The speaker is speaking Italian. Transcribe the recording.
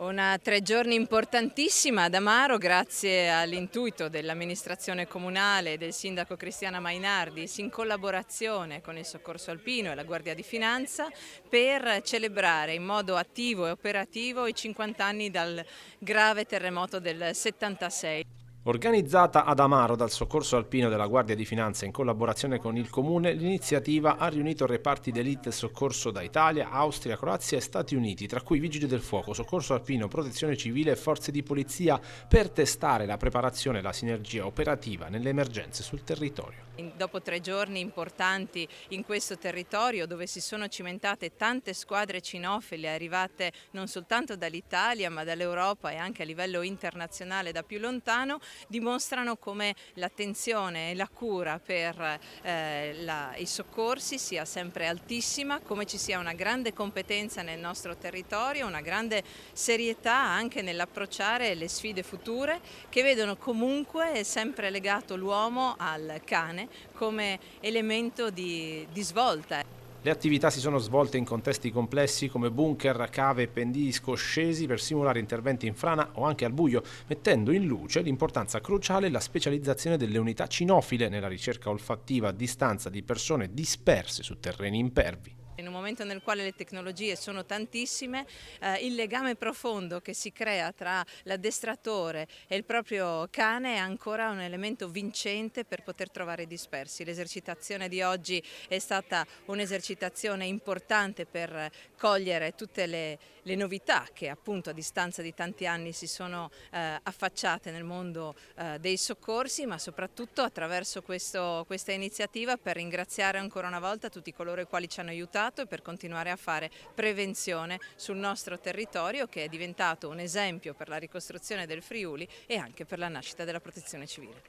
Una 3 giorni importantissima ad Amaro grazie all'intuito dell'amministrazione comunale e del sindaco Cristiana Mainardis in collaborazione con il Soccorso Alpino e la Guardia di Finanza per celebrare in modo attivo e operativo i 50 anni dal grave terremoto del 76. Organizzata ad Amaro dal Soccorso Alpino della Guardia di Finanza in collaborazione con il Comune, l'iniziativa ha riunito reparti d'élite e soccorso da Italia, Austria, Croazia e Stati Uniti, tra cui Vigili del Fuoco, Soccorso Alpino, Protezione Civile e Forze di Polizia, per testare la preparazione e la sinergia operativa nelle emergenze sul territorio. Dopo 3 giorni importanti in questo territorio dove si sono cimentate tante squadre cinofile arrivate non soltanto dall'Italia ma dall'Europa e anche a livello internazionale da più lontano, dimostrano come l'attenzione e la cura per i soccorsi sia sempre altissima, come ci sia una grande competenza nel nostro territorio, una grande serietà anche nell'approcciare le sfide future che vedono comunque sempre legato l'uomo al cane come elemento di svolta. Le attività si sono svolte in contesti complessi come bunker, cave e pendii scoscesi per simulare interventi in frana o anche al buio, mettendo in luce l'importanza cruciale e la specializzazione delle unità cinofile nella ricerca olfattiva a distanza di persone disperse su terreni impervi. In un momento nel quale le tecnologie sono tantissime, il legame profondo che si crea tra l'addestratore e il proprio cane è ancora un elemento vincente per poter trovare i dispersi. L'esercitazione di oggi è stata un'esercitazione importante per cogliere tutte le novità che appunto a distanza di tanti anni si sono affacciate nel mondo dei soccorsi, ma soprattutto attraverso questa iniziativa per ringraziare ancora una volta tutti coloro i quali ci hanno aiutato e per continuare a fare prevenzione sul nostro territorio che è diventato un esempio per la ricostruzione del Friuli e anche per la nascita della protezione civile.